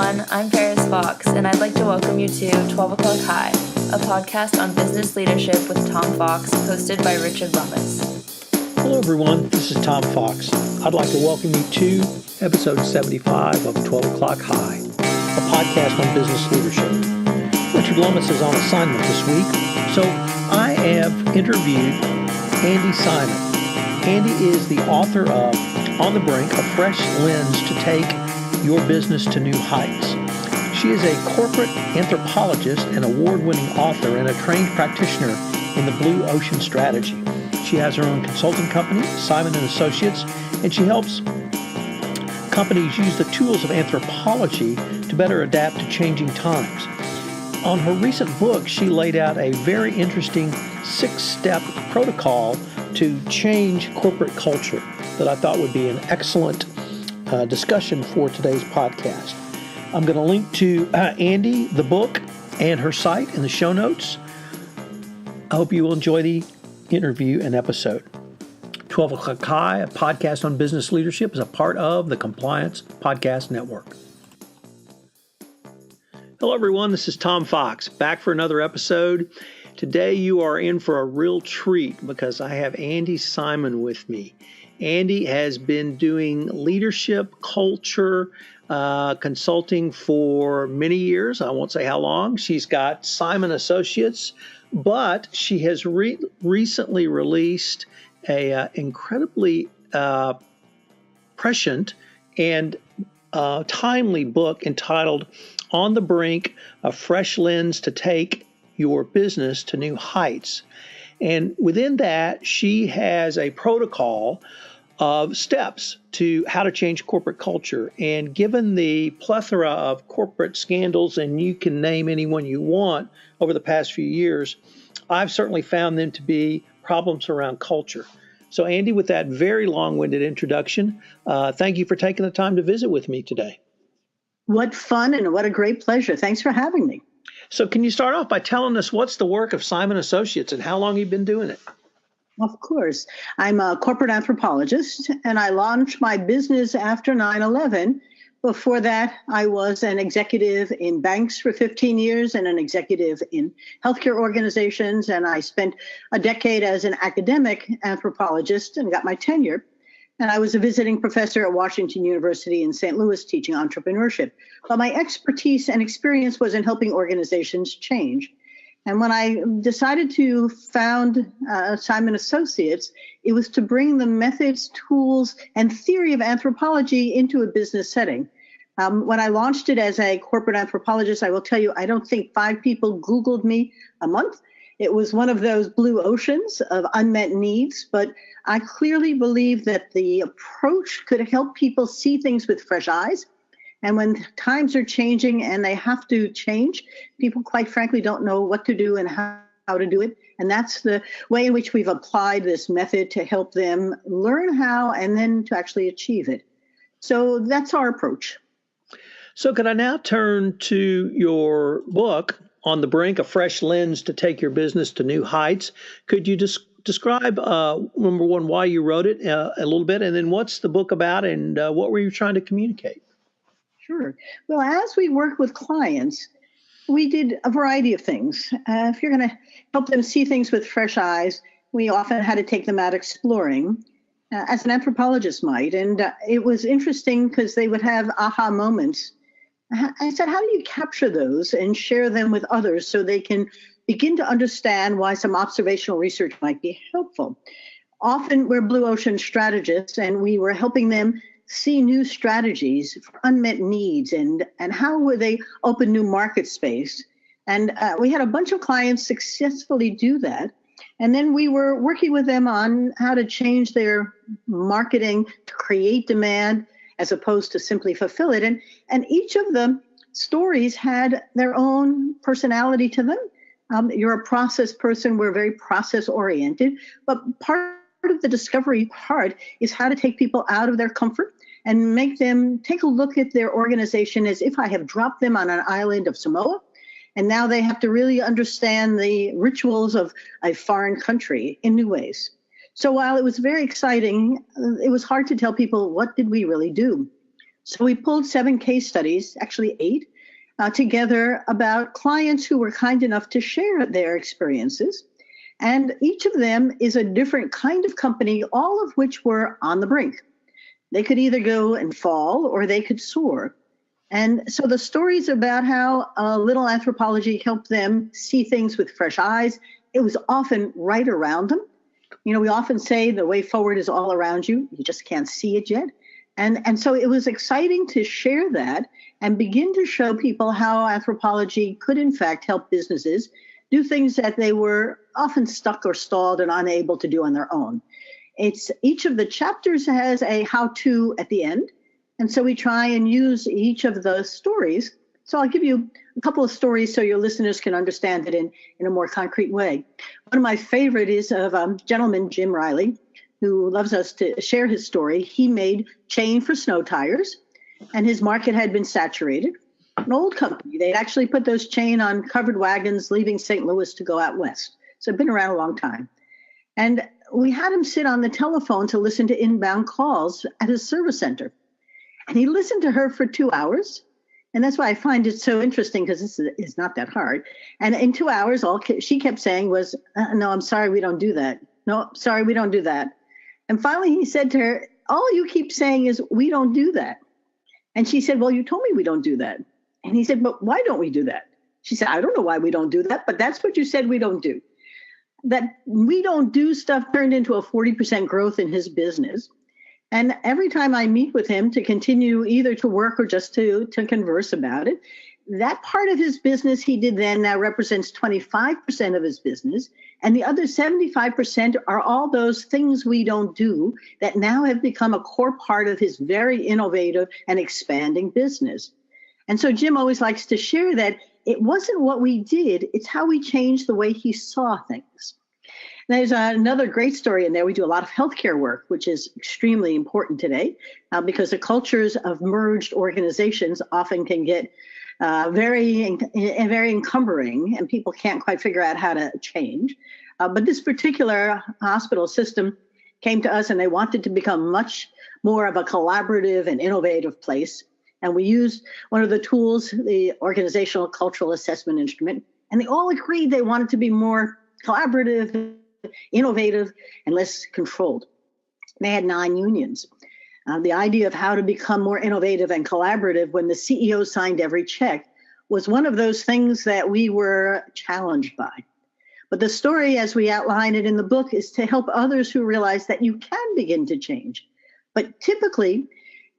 everyone. I'm Paris Fox, and I'd like to welcome you to 12 O'Clock High, a podcast on business leadership with Tom Fox, hosted by Richard Lummis. Hello, everyone. This is Tom Fox. I'd like to welcome you to episode 75 of 12 O'Clock High, a podcast on business leadership. Richard Lummis is on assignment this week, so I have interviewed Andi Simon. Andi is the author of On the Brink, a fresh lens to take your business to new heights. She is a corporate anthropologist and award-winning author and a trained practitioner in the blue ocean strategy. She has her own consulting company, Simon & Associates, and she helps companies use the tools of anthropology to better adapt to changing times. On her recent book, she laid out a very interesting 6-step protocol to change corporate culture that I thought would be an excellent discussion for today's podcast. I'm going to link to Andi, the book, and her site in the show notes. I hope you will enjoy the interview and episode. 12 O'Clock High, a podcast on business leadership, is a part of the Compliance Podcast Network. Hello, everyone. This is Tom Fox, back for another episode. Today, you are in for a real treat because I have Andi Simon with me. Andi has been doing leadership, culture, consulting for many years. I won't say how long. She's got Simon Associates, but she has recently released a incredibly prescient and timely book entitled On the Brink, a fresh lens to take your business to new heights. And within that, she has a protocol of steps to how to change corporate culture. And given the plethora of corporate scandals, and you can name anyone you want over the past few years, I've certainly found them to be problems around culture. So Andi, with that very long-winded introduction, thank you for taking the time to visit with me today. What fun and what a great pleasure. Thanks for having me. So can you start off by telling us what's the work of Simon Associates and how long you've been doing it? Of course. I'm a corporate anthropologist, and I launched my business after 9/11. Before that, I was an executive in banks for 15 years and an executive in healthcare organizations, and I spent a decade as an academic anthropologist and got my tenure. And I was a visiting professor at Washington University in St. Louis teaching entrepreneurship. But my expertise and experience was in helping organizations change. And when I decided to found Simon Associates, it was to bring the methods, tools, and theory of anthropology into a business setting. When I launched it as a corporate anthropologist, I will tell you, I don't think 5 people Googled me a month. It was one of those blue oceans of unmet needs, but I clearly believe that the approach could help people see things with fresh eyes. And when times are changing and they have to change, people, quite frankly, don't know what to do and how to do it. And that's the way in which we've applied this method to help them learn how and then to actually achieve it. So that's our approach. So can I now turn to your book, On the Brink, a fresh lens to take your business to new heights? Could you describe, number one, why you wrote it a little bit, and then what's the book about, and what were you trying to communicate? Sure. Well, as we work with clients, we did a variety of things. If you're going to help them see things with fresh eyes, we often had to take them out exploring, as an anthropologist might. And it was interesting because they would have aha moments. I said, how do you capture those and share them with others so they can begin to understand why some observational research might be helpful? Often we're blue ocean strategists, and we were helping them see new strategies for unmet needs and how would they open new market space. And we had a bunch of clients successfully do that. And then we were working with them on how to change their marketing to create demand as opposed to simply fulfill it. And each of the stories had their own personality to them. You're a process person. We're very process oriented. But part of the discovery part is how to take people out of their comfort and make them take a look at their organization as if I have dropped them on an island of Samoa. And now they have to really understand the rituals of a foreign country in new ways. So while it was very exciting, it was hard to tell people, what did we really do? So we pulled 7 case studies, actually 8, together about clients who were kind enough to share their experiences. And each of them is a different kind of company, all of which were on the brink. They could either go and fall or they could soar. And so the stories about how a little anthropology helped them see things with fresh eyes, it was often right around them. You know, we often say the way forward is all around you. You just can't see it yet. And so it was exciting to share that and begin to show people how anthropology could, in fact, help businesses do things that they were often stuck or stalled and unable to do on their own. It's each of the chapters has a how-to at the end. And so we try and use each of those stories. So I'll give you a couple of stories so your listeners can understand it in a more concrete way. One of my favorite is of a gentleman, Jim Riley, who loves us to share his story. He made chain for snow tires, and his market had been saturated. An old company. They'd actually put those chain on covered wagons leaving St. Louis to go out west. So it'd been around a long time. And we had him sit on the telephone to listen to inbound calls at his service center. And he listened to her for 2 hours. And that's why I find it so interesting, because this is not that hard. And in 2 hours, all she kept saying was, no, I'm sorry, we don't do that. No, sorry, we don't do that. And finally, he said to her, all you keep saying is, we don't do that. And she said, well, you told me we don't do that. And he said, but why don't we do that? She said, I don't know why we don't do that, but that's what you said we don't do. That we don't do stuff turned into a 40% growth in his business. And every time I meet with him to continue either to work or just to converse about it, that part of his business he did then now represents 25% of his business. And the other 75% are all those things we don't do that now have become a core part of his very innovative and expanding business. And so Jim always likes to share that it wasn't what we did, it's how we changed the way he saw things. There's another great story in there. We do a lot of healthcare work, which is extremely important today because the cultures of merged organizations often can get very encumbering, and people can't quite figure out how to change. But this particular hospital system came to us and they wanted to become much more of a collaborative and innovative place. And we used one of the tools, the organizational cultural assessment instrument, and they all agreed they wanted to be more collaborative, innovative, and less controlled. They had 9 unions. The idea of how to become more innovative and collaborative when the CEO signed every check was one of those things that we were challenged by. But the story, as we outline it in the book, is to help others who realize that you can begin to change. But typically,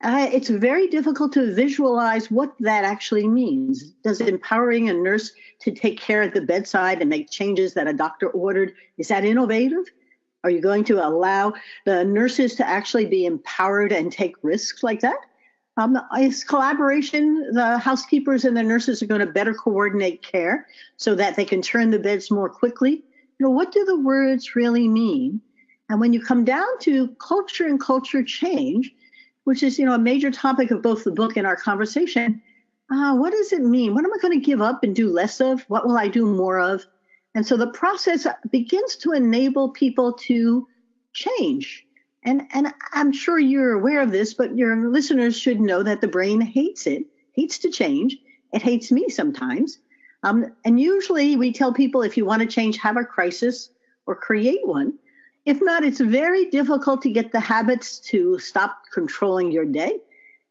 it's very difficult to visualize what that actually means. Does empowering a nurse to take care at the bedside and make changes that a doctor ordered, is that innovative? Are you going to allow the nurses to actually be empowered and take risks like that? Is collaboration, the housekeepers and the nurses are going to better coordinate care so that they can turn the beds more quickly? You know, what do the words really mean? And when you come down to culture and culture change, which is, a major topic of both the book and our conversation, what does it mean? What am I going to give up and do less of? What will I do more of? And so the process begins to enable people to change. And I'm sure you're aware of this, but your listeners should know that the brain hates to change. It hates me sometimes. And usually we tell people, if you want to change, have a crisis or create one. If not, it's very difficult to get the habits to stop controlling your day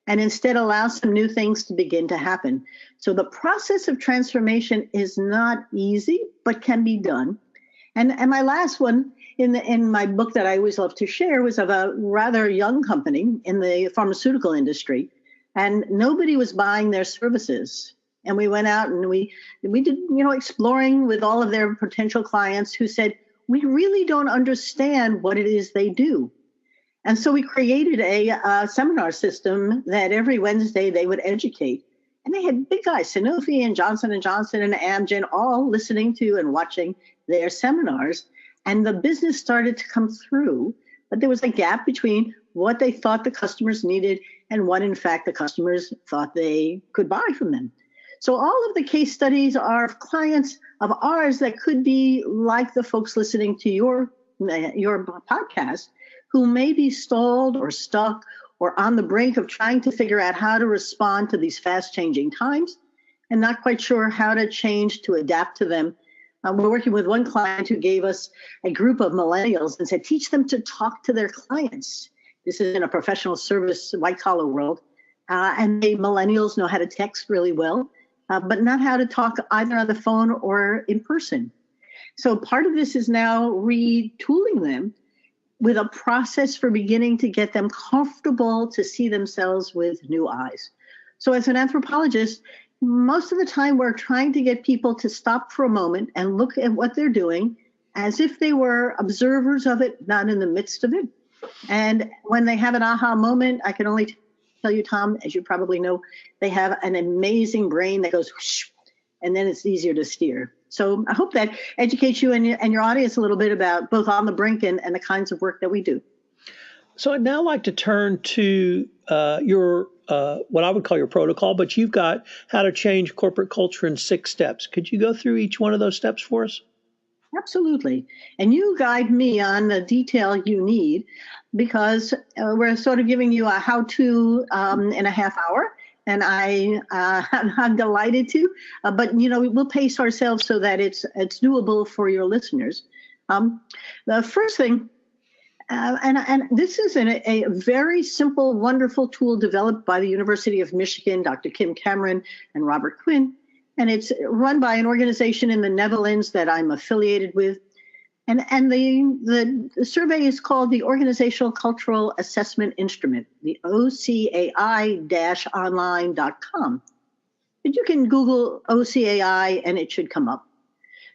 and instead allow some new things to begin to happen. So the process of transformation is not easy, but can be done. And my last one in my book that I always love to share was of a rather young company in the pharmaceutical industry, and nobody was buying their services. And we went out and we did, exploring with all of their potential clients who said, we really don't understand what it is they do. And so we created a seminar system that every Wednesday they would educate. And they had big guys, Sanofi and Johnson & Johnson and Amgen, all listening to and watching their seminars. And the business started to come through. But there was a gap between what they thought the customers needed and what, in fact, the customers thought they could buy from them. So all of the case studies are of clients of ours that could be like the folks listening to your podcast who may be stalled or stuck or on the brink of trying to figure out how to respond to these fast changing times and not quite sure how to change to adapt to them. We're working with one client who gave us a group of millennials and said, teach them to talk to their clients. This is in a professional service, white collar world. And the millennials know how to text really well, but not how to talk either on the phone or in person. So part of this is now retooling them with a process for beginning to get them comfortable to see themselves with new eyes. So as an anthropologist, most of the time we're trying to get people to stop for a moment and look at what they're doing as if they were observers of it, not in the midst of it. And when they have an aha moment, I can only tell you, Tom, as you probably know, they have an amazing brain that goes whoosh, and then it's easier to steer. So I hope that educates you and your audience a little bit about both On the Brink and the kinds of work that we do. So I'd now like to turn to your what I would call your protocol, but you've got how to change corporate culture in 6 steps. Could you go through each one of those steps for us? Absolutely. And you guide me on the detail you need, because we're sort of giving you a how-to in a half hour. And I'm delighted to, but we'll pace ourselves so that it's doable for your listeners. The first thing, and this is a very simple, wonderful tool developed by the University of Michigan, Dr. Kim Cameron and Robert Quinn, and it's run by an organization in the Netherlands that I'm affiliated with. And the survey is called the Organizational Cultural Assessment Instrument, the OCAI-online.com. And you can Google OCAI and it should come up.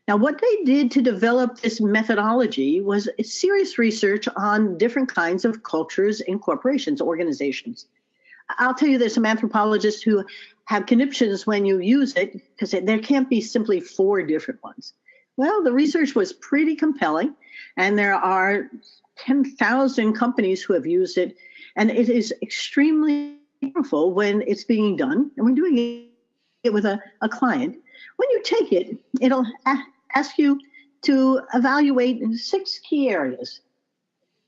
Now, what they did to develop this methodology was serious research on different kinds of cultures in corporations, organizations. I'll tell you, there's some anthropologists who have conniptions when you use it because there can't be simply 4 different ones. Well, the research was pretty compelling, and there are 10,000 companies who have used it, and it is extremely powerful when it's being done, and we're doing it with a client. When you take it, it'll ask you to evaluate 6 key areas.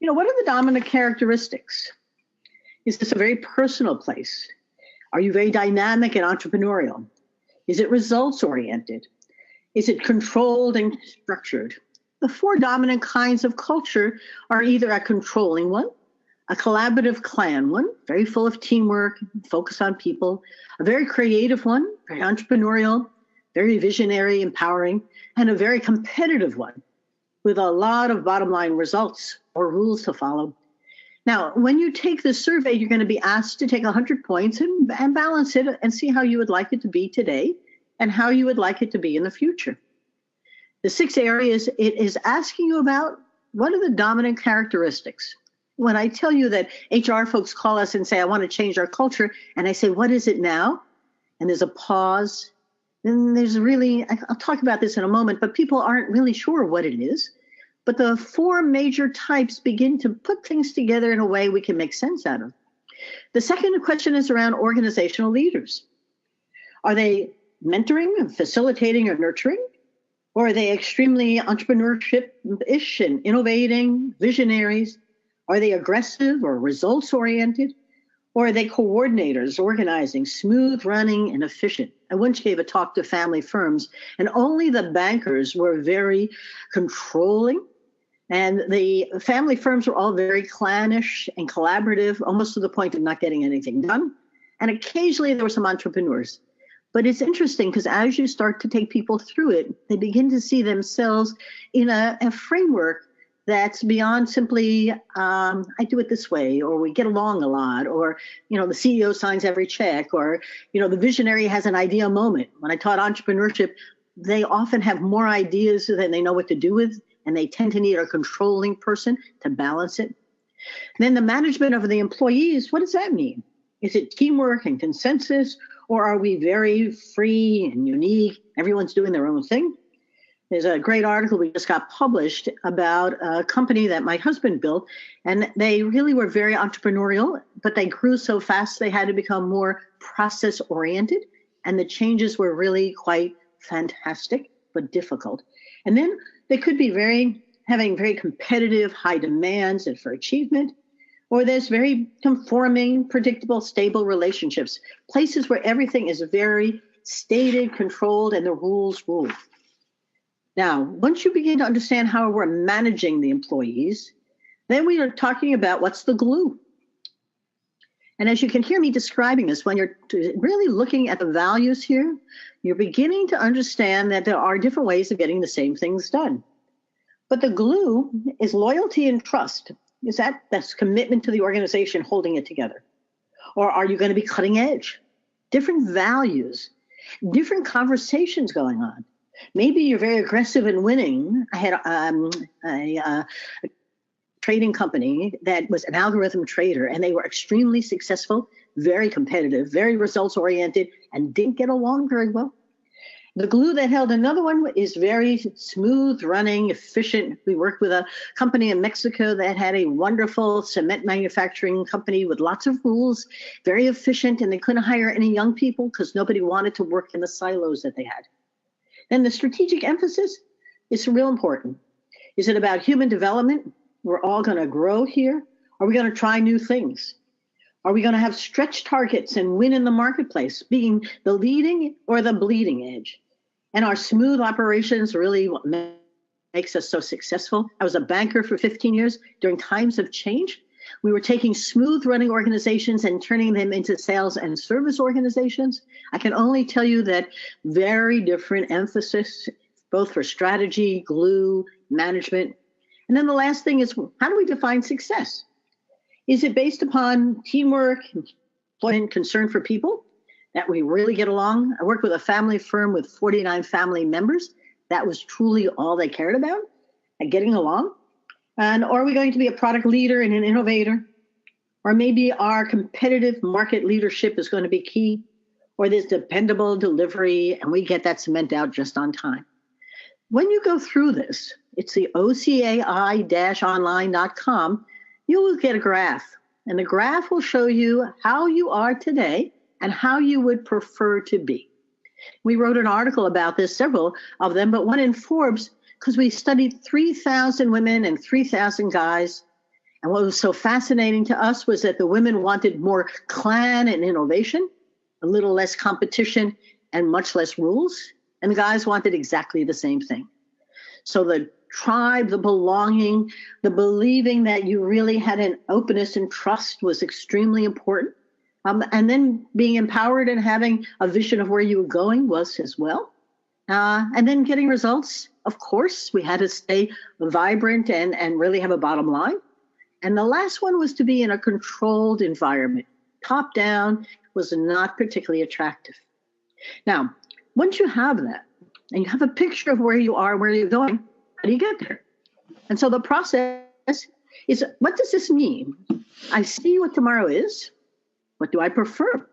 What are the dominant characteristics? Is this a very personal place? Are you very dynamic and entrepreneurial? Is it results-oriented? Is it controlled and structured? The 4 dominant kinds of culture are either a controlling one, a collaborative clan one, very full of teamwork, focus on people, a very creative one, very entrepreneurial, very visionary, empowering, and a very competitive one with a lot of bottom line results or rules to follow. Now, when you take this survey, you're going to be asked to take 100 points and balance it and see how you would like it to be today and how you would like it to be in the future. The 6 areas it is asking you about, what are the dominant characteristics? When I tell you that HR folks call us and say, I want to change our culture, and I say, what is it now? And there's a pause. Then there's really, I'll talk about this in a moment, but people aren't really sure what it is. But the 4 major types begin to put things together in a way we can make sense out of. The second question is around organizational leaders. Are they mentoring, facilitating, or nurturing? Or are they extremely entrepreneurship-ish and innovating, visionaries? Are they aggressive or results-oriented? Or are they coordinators, organizing, smooth running, and efficient? I once gave a talk to family firms, and only the bankers were very controlling. And the family firms were all very clannish and collaborative, almost to the point of not getting anything done. And occasionally there were some entrepreneurs. But it's interesting because as you start to take people through it, they begin to see themselves in a framework that's beyond simply, I do it this way, or we get along a lot, or, the CEO signs every check, or, the visionary has an idea moment. When I taught entrepreneurship, they often have more ideas than they know what to do with, and they tend to need a controlling person to balance it. Then the management of the employees, what does that mean? Is it teamwork and consensus, or are we very free and unique? Everyone's doing their own thing. There's a great article we just got published about a company that my husband built, and they really were very entrepreneurial, but they grew so fast they had to become more process-oriented, and the changes were really quite fantastic, but difficult. And then they could be having very competitive, high demands and for achievement, Or there's very conforming, predictable, stable relationships, places where everything is very stated, controlled, and the rules rule. Now, once you begin to understand how we're managing the employees, then we are talking about what's the glue. And as you can hear me describing this, when you're really looking at the values here, you're beginning to understand that there are different ways of getting the same things done. But the glue is loyalty and trust. Is that's commitment to the organization holding it together? Or are you going to be cutting edge? Different values, different conversations going on. Maybe you're very aggressive in winning. I had a trading company that was an algorithm trader, and they were extremely successful, very competitive, very results oriented, and didn't get along very well. The glue that held another one is very smooth running, efficient. We worked with a company in Mexico that had a wonderful cement manufacturing company with lots of rules, very efficient, and they couldn't hire any young people because nobody wanted to work in the silos that they had. Then the strategic emphasis is real important. Is it about human development? We're all going to grow here. Are we going to try new things? Are we going to have stretch targets and win in the marketplace, being the leading or the bleeding edge? And our smooth operations really what makes us so successful. I was a banker for 15 years during times of change. We were taking smooth running organizations and turning them into sales and service organizations. I can only tell you that very different emphasis, both for strategy, glue, management. And then the last thing is, how do we define success? Is it based upon teamwork, employment, concern for people, that we really get along? I worked with a family firm with 49 family members. That was truly all they cared about, and getting along. And are we going to be a product leader and an innovator? Or maybe our competitive market leadership is going to be key, or there's dependable delivery and we get that cement out just on time. When you go through this, it's the ocai-online.com, you will get a graph. And the graph will show you how you are today and how you would prefer to be. We wrote an article about this, several of them, but one in Forbes, because we studied 3,000 women and 3,000 guys. And what was so fascinating to us was that the women wanted more clan and innovation, a little less competition and much less rules. And the guys wanted exactly the same thing. So the tribe, the belonging, the believing that you really had an openness and trust was extremely important. And then being empowered and having a vision of where you were going was as well. And then getting results. Of course, we had to stay vibrant and really have a bottom line. And the last one was to be in a controlled environment. Top down was not particularly attractive. Now, once you have that, and you have a picture of where you are, where you're going, how do you get there? And so the process is, what does this mean? I see what tomorrow is. What do I prefer?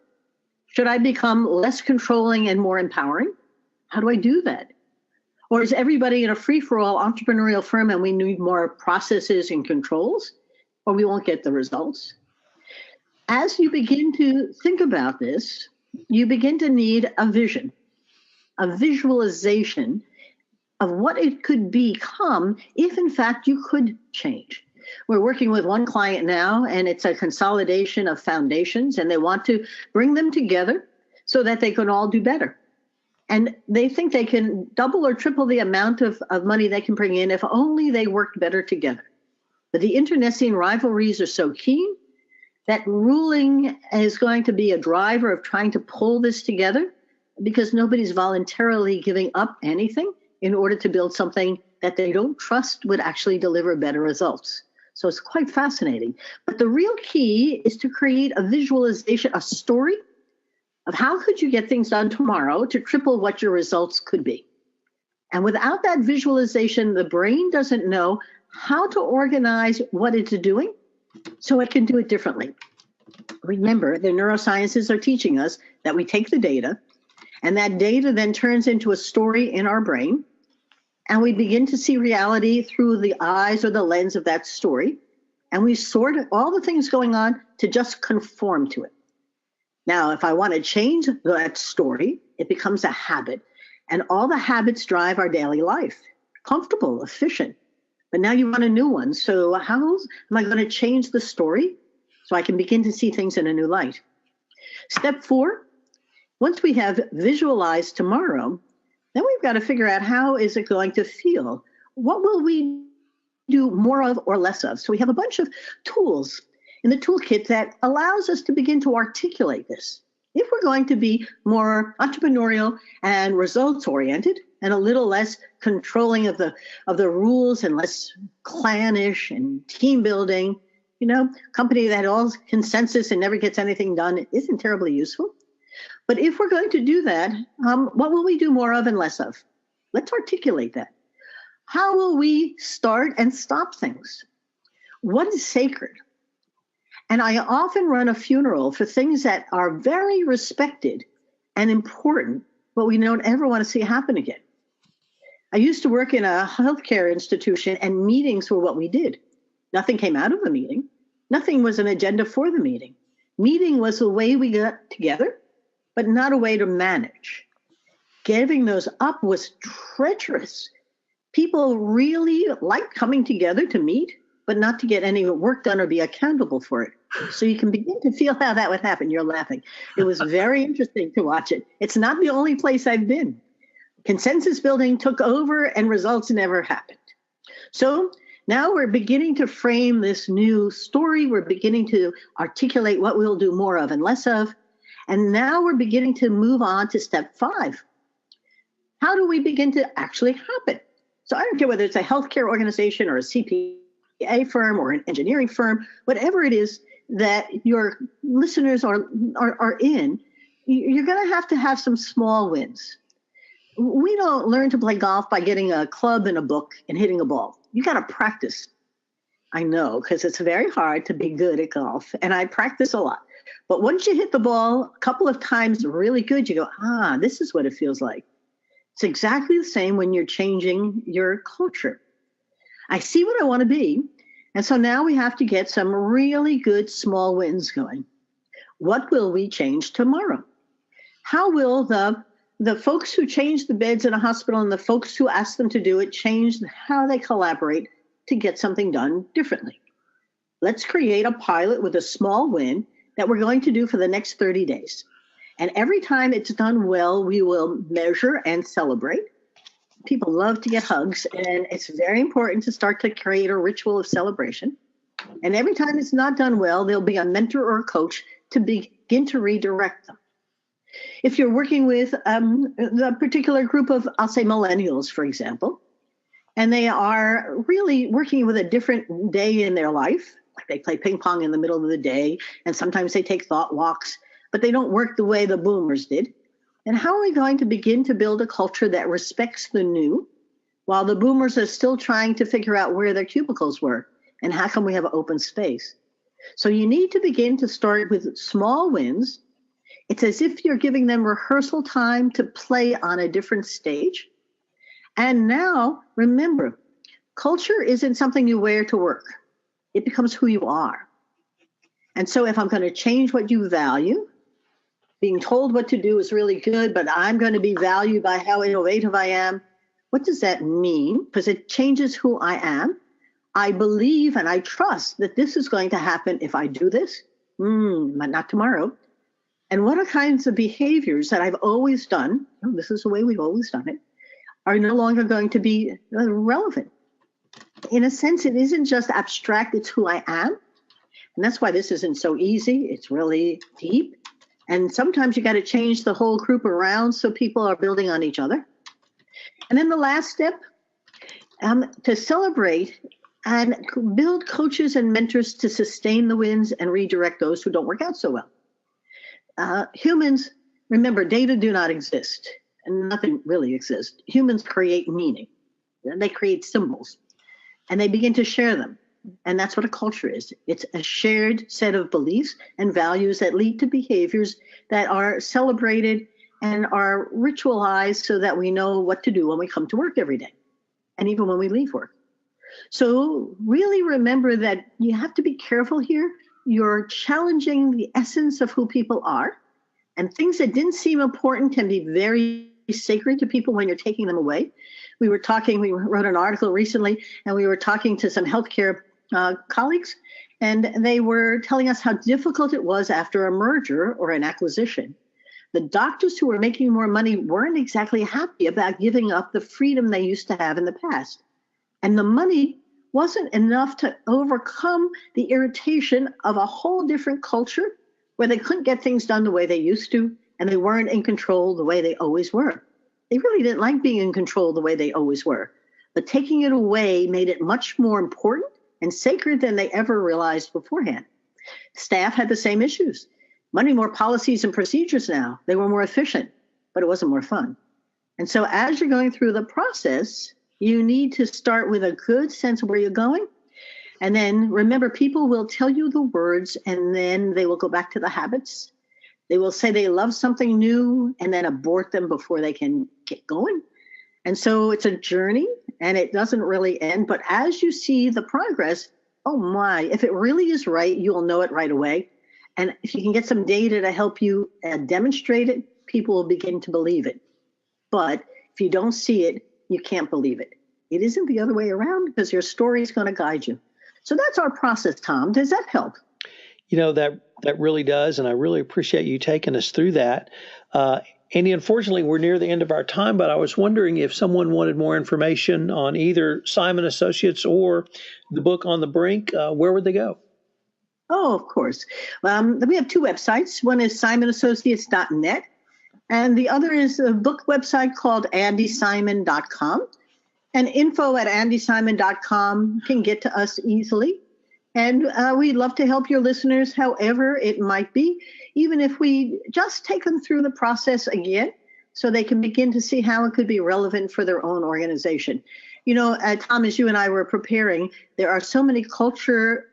Should I become less controlling and more empowering? How do I do that? Or is everybody in a free-for-all entrepreneurial firm and we need more processes and controls, or we won't get the results? As you begin to think about this, you begin to need a vision, a visualization of what it could become if, in fact, you could change. We're working with one client now, and it's a consolidation of foundations, and they want to bring them together so that they can all do better. And they think they can double or triple the amount of money they can bring in if only they worked better together. But the internecine rivalries are so keen that ruling is going to be a driver of trying to pull this together, because nobody's voluntarily giving up anything in order to build something that they don't trust would actually deliver better results. So it's quite fascinating. But the real key is to create a visualization, a story of how could you get things done tomorrow to triple what your results could be. And without that visualization, the brain doesn't know how to organize what it's doing so it can do it differently. Remember, the neurosciences are teaching us that we take the data, and that data then turns into a story in our brain, and we begin to see reality through the eyes or the lens of that story, and we sort all the things going on to just conform to it. Now, if I want to change that story, it becomes a habit, and all the habits drive our daily life. Comfortable, efficient. But now you want a new one. So how am I going to change the story so I can begin to see things in a new light. Step 4, once we have visualized tomorrow, then we've got to figure out how is it going to feel? What will we do more of or less of? So we have a bunch of tools in the toolkit that allows us to begin to articulate this. If we're going to be more entrepreneurial and results oriented and a little less controlling of the rules and less clannish and team building, company that all consensus and never gets anything done isn't terribly useful. But if we're going to do that, what will we do more of and less of? Let's articulate that. How will we start and stop things? What is sacred? And I often run a funeral for things that are very respected and important, but we don't ever want to see happen again. I used to work in a healthcare institution, and meetings were what we did. Nothing came out of the meeting. Nothing was an agenda for the meeting. Meeting was the way we got together, but not a way to manage. Giving those up was treacherous. People really liked coming together to meet, but not to get any work done or be accountable for it. So you can begin to feel how that would happen. You're laughing. It was very interesting to watch it. It's not the only place I've been. Consensus building took over and results never happened. So now we're beginning to frame this new story. We're beginning to articulate what we'll do more of and less of. And now we're beginning to move on to step 5. How do we begin to actually happen? So I don't care whether it's a healthcare organization or a CPA firm or an engineering firm, whatever it is that your listeners are in, you're going to have some small wins. We don't learn to play golf by getting a club and a book and hitting a ball. You got to practice. I know, because it's very hard to be good at golf, and I practice a lot. But once you hit the ball a couple of times really good, you go, this is what it feels like. It's exactly the same when you're changing your culture. I see what I want to be. And so now we have to get some really good small wins going. What will we change tomorrow? How will the folks who change the beds in a hospital and the folks who ask them to do it change how they collaborate to get something done differently? Let's create a pilot with a small win that we're going to do for the next 30 days. And every time it's done well, we will measure and celebrate. People love to get hugs, and it's very important to start to create a ritual of celebration. And every time it's not done well, there'll be a mentor or a coach to begin to redirect them. If you're working with the particular group of, I'll say millennials, for example, and they are really working with a different day in their life, like they play ping pong in the middle of the day, and sometimes they take thought walks, but they don't work the way the boomers did. And how are we going to begin to build a culture that respects the new while the boomers are still trying to figure out where their cubicles were and how can we have open space? So you need to begin to start with small wins. It's as if you're giving them rehearsal time to play on a different stage. And now, remember, culture isn't something you wear to work. It becomes who you are. And so if I'm going to change what you value, being told what to do is really good, but I'm going to be valued by how innovative I am. What does that mean? Because it changes who I am. I believe and I trust that this is going to happen if I do this, but not tomorrow. And what are kinds of behaviors that I've always done, this is the way we've always done it, are no longer going to be relevant. In a sense, it isn't just abstract, it's who I am. And that's why this isn't so easy. It's really deep. And sometimes you got to change the whole group around so people are building on each other. And then the last step, to celebrate and build coaches and mentors to sustain the wins and redirect those who don't work out so well. Humans, remember, data do not exist, and nothing really exists. Humans create meaning. They create symbols, and they begin to share them. And that's what a culture is. It's a shared set of beliefs and values that lead to behaviors that are celebrated and are ritualized so that we know what to do when we come to work every day, and even when we leave work. So really remember that you have to be careful here. You're challenging the essence of who people are, and things that didn't seem important can be very sacred to people when you're taking them away. We wrote an article recently, and we were talking to some healthcare colleagues, And they were telling us how difficult it was after a merger or an acquisition. The doctors who were making more money weren't exactly happy about giving up the freedom they used to have in the past. And the money wasn't enough to overcome the irritation of a whole different culture where they couldn't get things done the way they used to, and they weren't in control the way they always were. They really didn't like being in control the way they always were. But taking it away made it much more important and sacred than they ever realized beforehand. Staff had the same issues. Many more policies and procedures now. They were more efficient, but it wasn't more fun. And so as you're going through the process, you need to start with a good sense of where you're going. And then remember, people will tell you the words and then they will go back to the habits. They will say they love something new and then abort them before they can get going. And so it's a journey and it doesn't really end. But as you see the progress, oh my, if it really is right, you'll know it right away. And if you can get some data to help you demonstrate it, people will begin to believe it. But if you don't see it, you can't believe it. It isn't the other way around because your story is going to guide you. So that's our process, Tom. Does that help? That really does, and I really appreciate you taking us through that. Andy, unfortunately, we're near the end of our time, but I was wondering if someone wanted more information on either Simon Associates or the book On the Brink, where would they go? Oh, of course. We have two websites. One is simonassociates.net, and the other is a book website called andysimon.com. And info@andysimon.com can get to us easily. And we'd love to help your listeners however it might be, even if we just take them through the process again so they can begin to see how it could be relevant for their own organization. Tom, as you and I were preparing, there are so many culture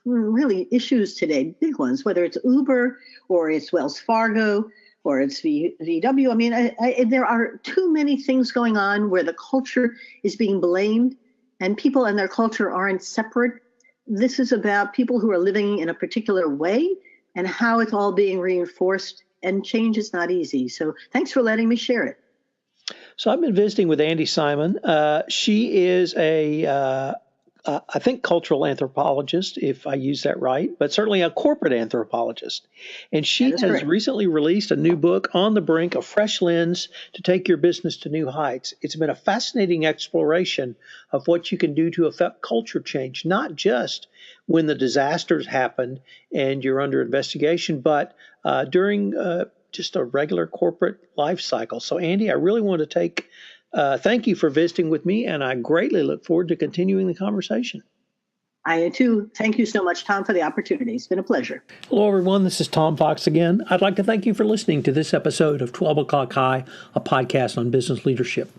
really issues today, big ones, whether it's Uber or it's Wells Fargo or it's VW. I mean, there are too many things going on where the culture is being blamed and people and their culture aren't separate. This is about people who are living in a particular way and how it's all being reinforced, and change is not easy. So thanks for letting me share it. So I've been visiting with Andi Simon. She is I think cultural anthropologist, if I use that right, but certainly a corporate anthropologist. And she has correct. recently released a new book, On the Brink, A Fresh Lens to Take Your Business to New Heights. It's been a fascinating exploration of what you can do to affect culture change, not just when the disasters happen and you're under investigation, but during just a regular corporate life cycle. So, Andi, I really want to thank you for visiting with me, and I greatly look forward to continuing the conversation. I too. Thank you so much, Tom, for the opportunity. It's been a pleasure. Hello, everyone. This is Tom Fox again. I'd like to thank you for listening to this episode of 12 O'Clock High, a podcast on business leadership.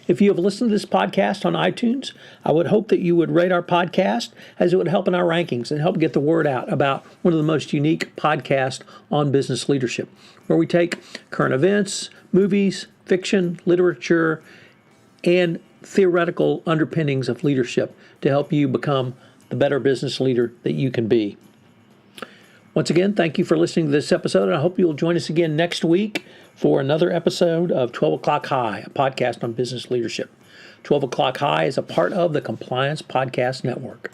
If you have listened to this podcast on iTunes, I would hope that you would rate our podcast, as it would help in our rankings and help get the word out about one of the most unique podcasts on business leadership, where we take current events, movies, fiction, literature, and theoretical underpinnings of leadership to help you become the better business leader that you can be. Once again, thank you for listening to this episode, and I hope you'll join us again next week for another episode of 12 O'Clock High, a podcast on business leadership. 12 O'Clock High is a part of the Compliance Podcast Network.